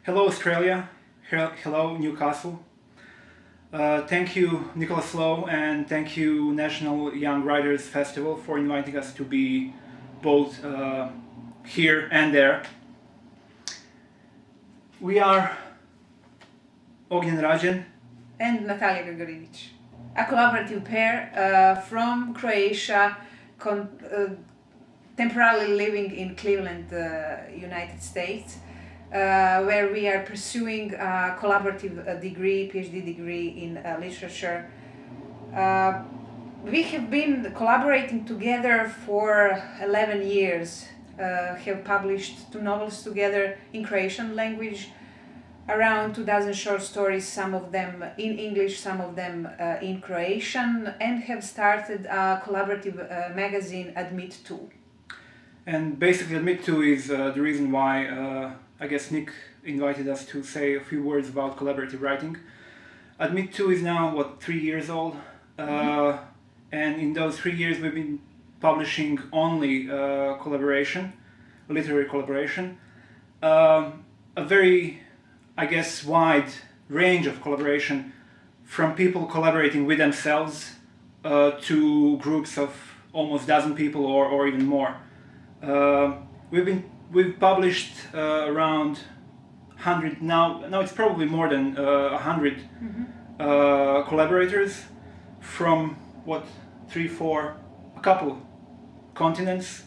Hello Australia, hello Newcastle. Thank you Nicholas Lowe and thank you National Young Writers Festival for inviting us to be both here and there. We are Ognjen Rađen and Natalia Grigorinic, a collaborative pair from Croatia, temporarily living in Cleveland, United States, where we are pursuing a collaborative degree, PhD degree in literature. We have been collaborating together for 11 years, have published 2 novels together in Croatian language, around 2,000 short stories, some of them in English, some of them in Croatian, and have started a collaborative magazine, admit2. And basically admit2 is the reason why I guess Nick invited us to say a few words about collaborative writing. admit2 is now, 3 years old? And in those 3 years we've been publishing only collaboration, literary collaboration. A very, I guess, wide range of collaboration, from people collaborating with themselves to groups of almost a dozen people or even more. We've published around 100 now it's probably more than 100 collaborators from 3, 4, a couple continents.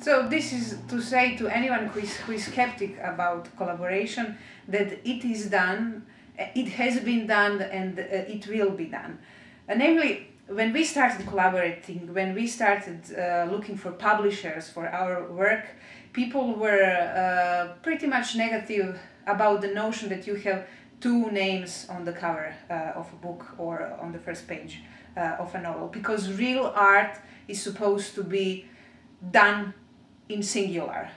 So this is to say to anyone who is skeptic about collaboration that it is done, it has been done, and it will be done. Namely, when we started collaborating, when we started looking for publishers for our work, people were pretty much negative about the notion that you have 2 names on the cover of a book or on the first page of a novel, because real art is supposed to be done in singular,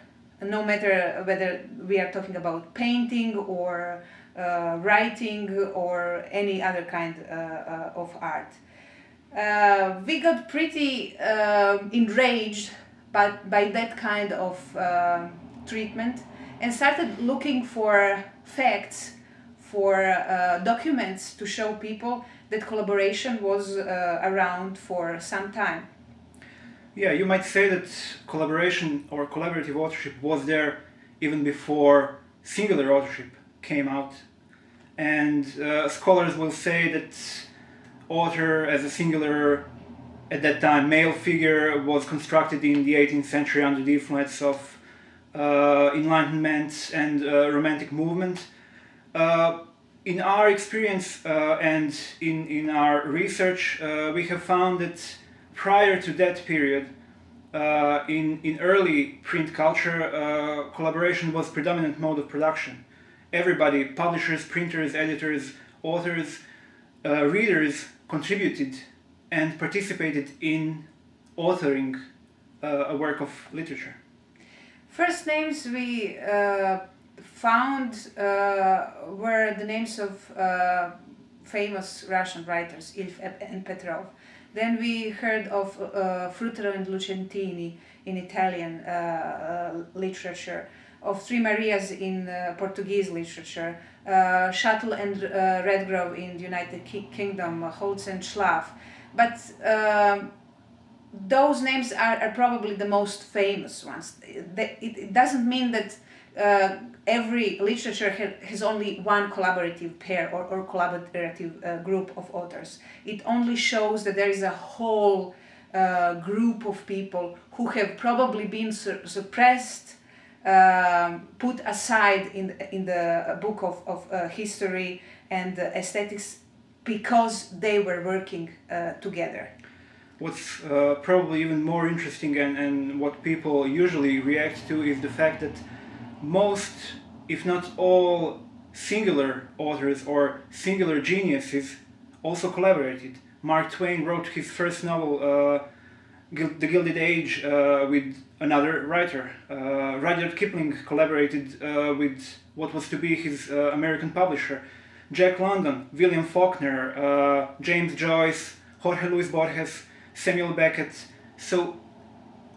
no matter whether we are talking about painting or writing or any other kind of art. We got pretty enraged by that kind of treatment and started looking for facts, for documents to show people that collaboration was around for some time. Yeah, you might say that collaboration or collaborative authorship was there even before singular authorship came out. And scholars will say that author as a singular, at that time, male figure was constructed in the 18th century under the influence of Enlightenment and Romantic movement. In our experience and in our research, we have found that prior to that period, in early print culture, collaboration was predominant mode of production. Everybody, publishers, printers, editors, authors, readers, contributed and participated in authoring a work of literature. First names we found were the names of famous Russian writers, Ilf and Petrov. Then we heard of Frutero and Lucentini in Italian literature, of Three Marias in Portuguese literature, Shuttle and Redgrove in the United Kingdom, Holtz and Schlaf. But those names are probably the most famous ones. It doesn't mean that every literature has only one collaborative pair or collaborative group of authors. It only shows that there is a whole group of people who have probably been suppressed, put aside in the book of history and aesthetics because they were working together. What's probably even more interesting and what people usually react to is the fact that most, if not all, singular authors or singular geniuses also collaborated. Mark Twain wrote his first novel, The Gilded Age, with another writer. Rudyard Kipling collaborated with what was to be his American publisher. Jack London, William Faulkner, James Joyce, Jorge Luis Borges, Samuel Beckett. So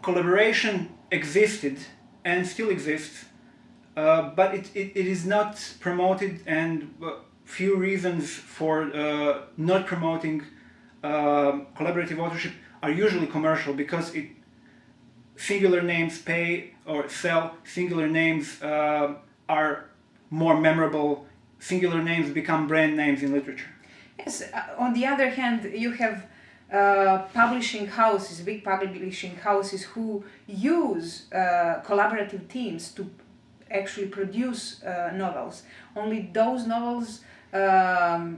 collaboration existed and still exists but it is not promoted, and few reasons for not promoting collaborative authorship are usually commercial, because singular names pay or sell, singular names are more memorable, singular names become brand names in literature. Yes, on the other hand, you have publishing houses, big publishing houses, who use collaborative teams to actually produce novels. Only those novels,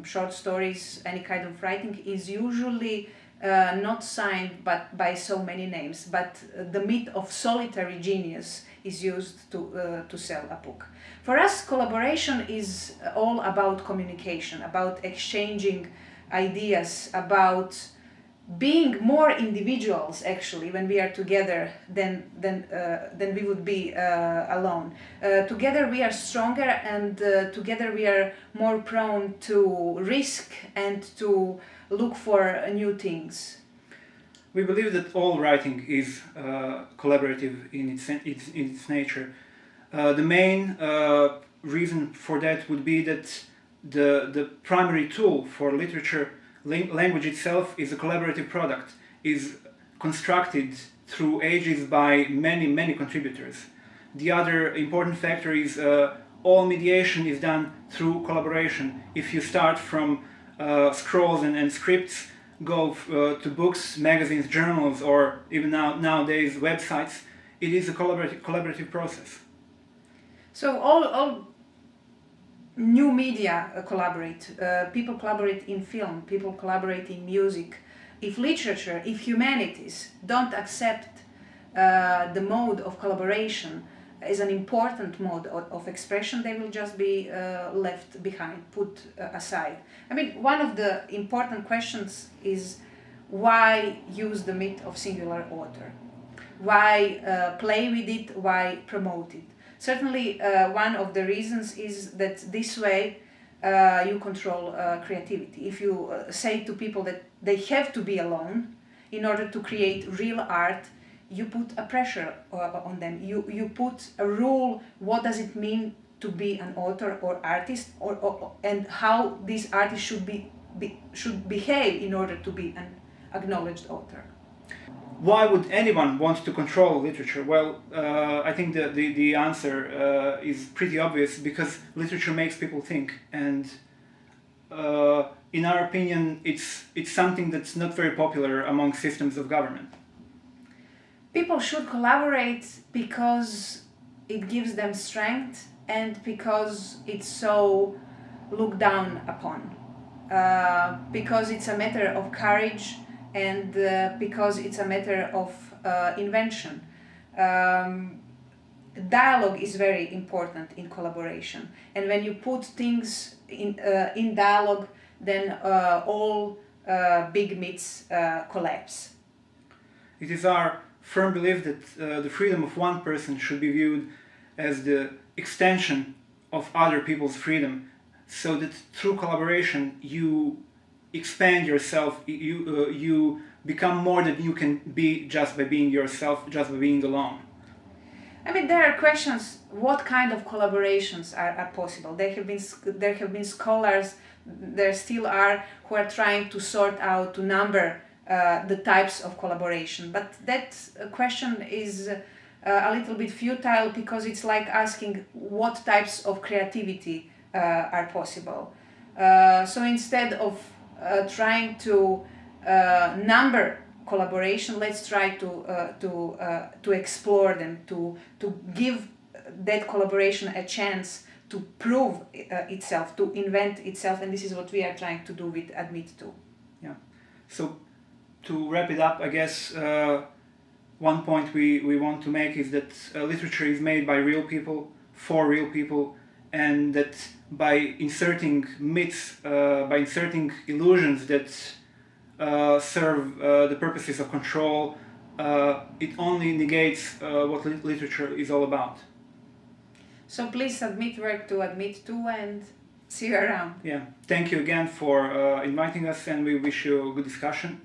short stories, any kind of writing, is usually not signed but by so many names, but the myth of solitary genius is used to sell a book. For us, collaboration is all about communication, about exchanging ideas, about being more individuals actually when we are together than we would be alone. Together we are stronger, and together we are more prone to risk and to look for new things. We believe that all writing is collaborative in its nature. The main reason for that would be that the primary tool for literature, language itself, is a collaborative product, is constructed through ages by many contributors. The other important factor is all mediation is done through collaboration. If you start from scrolls and scripts, go to books, magazines, journals, or even nowadays websites, it is a collaborative process. So all new media collaborate. People collaborate in film, people collaborate in music. If literature, if humanities don't accept the mode of collaboration as an important mode of expression, they will just be left behind, put aside. I mean, one of the important questions is why use the myth of singular author? Why play with it? Why promote it? Certainly, one of the reasons is that this way you control creativity. If you say to people that they have to be alone in order to create real art, you put a pressure on them. You put a rule. What does it mean to be an author or artist, and how this artist should behave in order to be an acknowledged author? Why would anyone want to control literature? Well, I think the answer is pretty obvious, because literature makes people think, and in our opinion, it's something that's not very popular among systems of government. People should collaborate because it gives them strength, and because it's so looked down upon, because it's a matter of courage, and because it's a matter of invention. Dialogue is very important in collaboration, and when you put things in dialogue, then all big myths collapse. It is our firm belief that the freedom of one person should be viewed as the extension of other people's freedom, so that through collaboration you expand yourself, you become more than you can be just by being yourself, just by being alone. I mean, there are questions, what kind of collaborations are possible? There have been scholars, there still are, who are trying to sort out, to number the types of collaboration. But that question is a little bit futile, because it's like asking what types of creativity are possible. So instead of trying to number collaboration, let's try to explore them, to give that collaboration a chance to prove itself, to invent itself, and this is what we are trying to do with admit2. Yeah. So to wrap it up, I guess one point we want to make is that literature is made by real people, for real people, and that by inserting myths, by inserting illusions that serve the purposes of control, it only negates what literature is all about. So please submit work to admit2, and see you around. Yeah, thank you again for inviting us, and we wish you a good discussion.